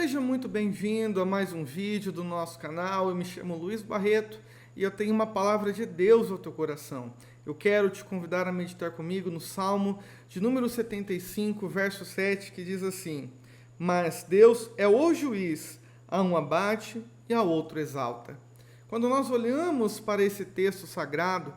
Seja muito bem-vindo a mais um vídeo do nosso canal. Eu me chamo Luiz Barreto e eu tenho uma palavra de Deus ao teu coração. Eu quero te convidar a meditar comigo no Salmo de número 75, verso 7, que diz assim: Mas Deus é o juiz, a um abate e a outro exalta. Quando nós olhamos para esse texto sagrado,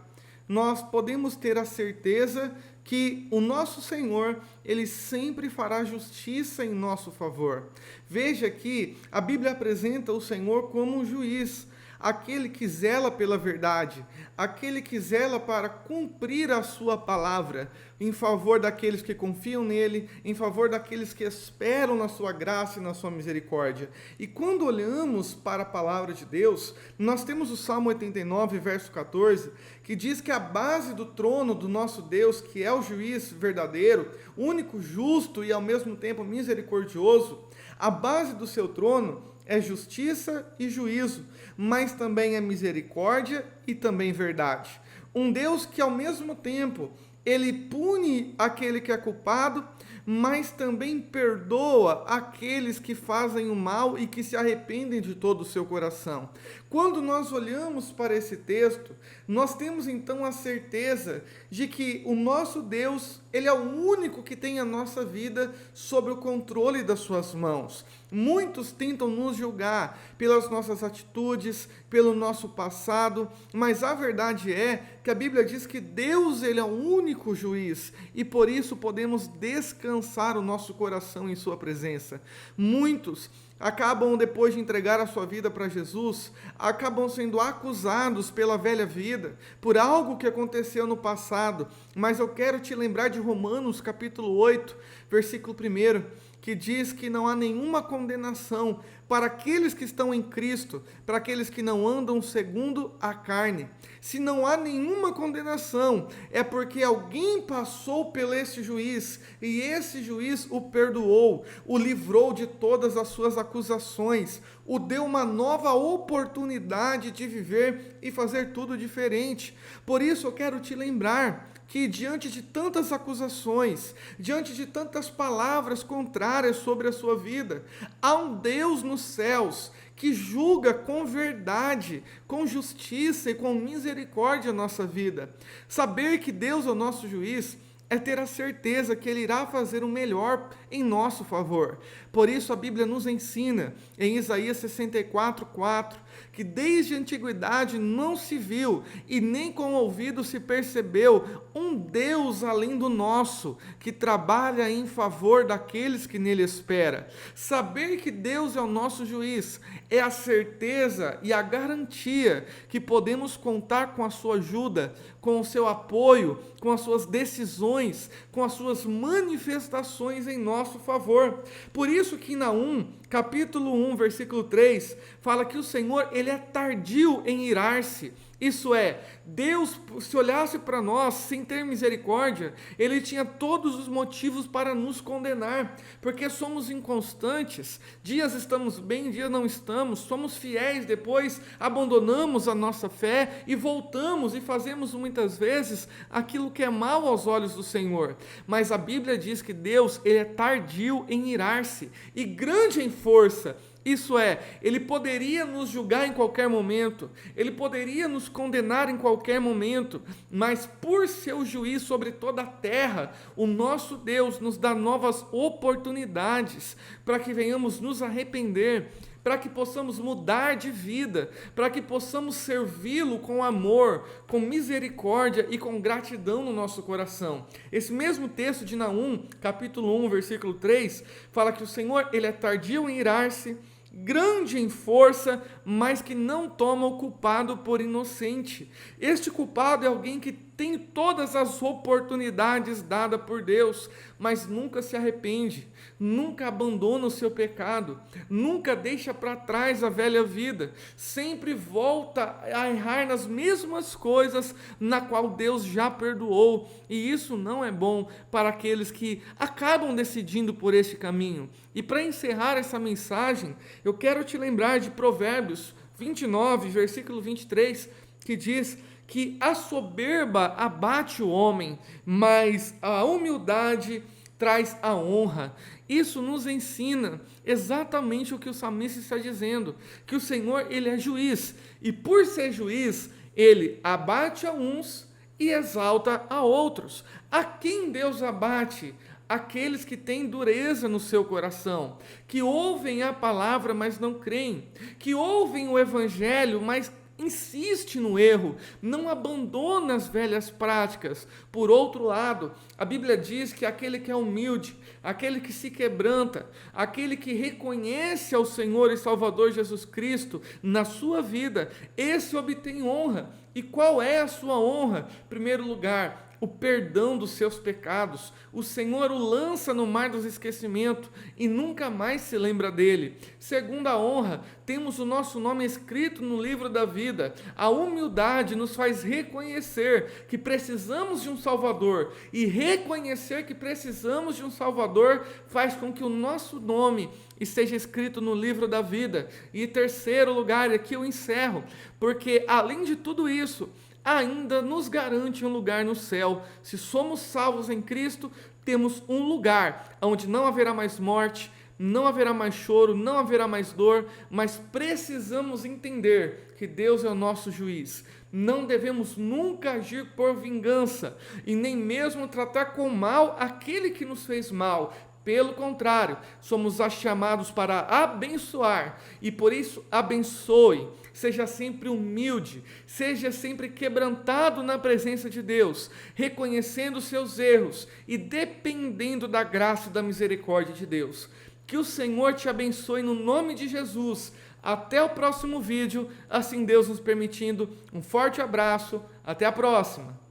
nós podemos ter a certeza que o nosso Senhor, Ele sempre fará justiça em nosso favor. Veja que a Bíblia apresenta o Senhor como um juiz, aquele que zela pela verdade, aquele que zela para cumprir a sua palavra, em favor daqueles que confiam nele, em favor daqueles que esperam na sua graça e na sua misericórdia. E quando olhamos para a palavra de Deus, nós temos o Salmo 89, verso 14, que diz que a base do trono do nosso Deus, que é o juiz verdadeiro, único, justo e ao mesmo tempo misericordioso, a base do seu trono é justiça e juízo, mas também é misericórdia e também verdade. Um Deus que ao mesmo tempo ele pune aquele que é culpado, mas também perdoa aqueles que fazem o mal e que se arrependem de todo o seu coração. Quando nós olhamos para esse texto, nós temos então a certeza de que o nosso Deus, Ele é o único que tem a nossa vida sob o controle das suas mãos. Muitos tentam nos julgar pelas nossas atitudes, pelo nosso passado, mas a verdade é que a Bíblia diz que Deus, Ele é o único juiz e por isso podemos descansar o nosso coração em sua presença. Muitos acabam, depois de entregar a sua vida para Jesus, acabam sendo acusados pela velha vida, por algo que aconteceu no passado. Mas eu quero te lembrar de Romanos capítulo 8, versículo 1, que diz que não há nenhuma condenação para aqueles que estão em Cristo, para aqueles que não andam segundo a carne. Se não há nenhuma condenação, é porque alguém passou por esse juiz, e esse juiz o perdoou, o livrou de todas as suas acusações, o deu uma nova oportunidade de viver e fazer tudo diferente. Por isso eu quero te lembrar que diante de tantas acusações, diante de tantas palavras contrárias sobre a sua vida, há um Deus nos céus que julga com verdade, com justiça e com misericórdia a nossa vida. Saber que Deus é o nosso juiz é ter a certeza que Ele irá fazer o melhor em nosso favor. Por isso a Bíblia nos ensina, em Isaías 64:4, que desde a antiguidade não se viu e nem com o ouvido se percebeu um Deus além do nosso, que trabalha em favor daqueles que nele esperam. Saber que Deus é o nosso juiz é a certeza e a garantia que podemos contar com a sua ajuda, com o seu apoio, com as suas decisões, com as suas manifestações em nosso favor. Por isso que em Naum, capítulo 1, versículo 3, fala que o Senhor, Ele é tardio em irar-se. Isso é, Deus, se olhasse para nós sem ter misericórdia, Ele tinha todos os motivos para nos condenar, porque somos inconstantes, dias estamos bem, dias não estamos, somos fiéis, depois abandonamos a nossa fé e voltamos e fazemos muitas vezes aquilo que é mal aos olhos do Senhor. Mas a Bíblia diz que Deus, Ele é tardio em irar-se e grande em força. Isso é, Ele poderia nos julgar em qualquer momento, Ele poderia nos condenar em qualquer momento, mas por seu juízo sobre toda a terra, o nosso Deus nos dá novas oportunidades para que venhamos nos arrepender, para que possamos mudar de vida, para que possamos servi-lo com amor, com misericórdia e com gratidão no nosso coração. Esse mesmo texto de Naum, capítulo 1, versículo 3, fala que o Senhor, Ele é tardio em irar-se, grande em força, mas que não toma o culpado por inocente. Este culpado é alguém que tem todas as oportunidades dadas por Deus, mas nunca se arrepende, nunca abandona o seu pecado, nunca deixa para trás a velha vida, sempre volta a errar nas mesmas coisas na qual Deus já perdoou, e isso não é bom para aqueles que acabam decidindo por este caminho. E para encerrar essa mensagem, eu quero te lembrar de Provérbios 29, versículo 23, que diz que a soberba abate o homem, mas a humildade traz a honra. Isso nos ensina exatamente o que o salmista está dizendo, que o Senhor, ele é juiz, e por ser juiz, ele abate a uns e exalta a outros. A quem Deus abate? Aqueles que têm dureza no seu coração, que ouvem a palavra, mas não creem, que ouvem o evangelho, mas insiste no erro, não abandona as velhas práticas. Por outro lado, a Bíblia diz que aquele que é humilde, aquele que se quebranta, aquele que reconhece ao Senhor e Salvador Jesus Cristo na sua vida, esse obtém honra. E qual é a sua honra? Em primeiro lugar, o perdão dos seus pecados. O Senhor o lança no mar dos esquecimentos e nunca mais se lembra dele. Segunda honra, temos o nosso nome escrito no livro da vida. A humildade nos faz reconhecer que precisamos de um Salvador, e reconhecer que precisamos de um Salvador faz com que o nosso nome esteja escrito no livro da vida. E terceiro lugar, aqui eu encerro, porque além de tudo isso, ainda nos garante um lugar no céu. Se somos salvos em Cristo, temos um lugar onde não haverá mais morte, não haverá mais choro, não haverá mais dor, mas precisamos entender que Deus é o nosso juiz. Não devemos nunca agir por vingança e nem mesmo tratar com mal aquele que nos fez mal. Pelo contrário, somos chamados para abençoar, e por isso abençoe. Seja sempre humilde, seja sempre quebrantado na presença de Deus, reconhecendo seus erros e dependendo da graça e da misericórdia de Deus. Que o Senhor te abençoe no nome de Jesus. Até o próximo vídeo, assim Deus nos permitindo. Um forte abraço, até a próxima.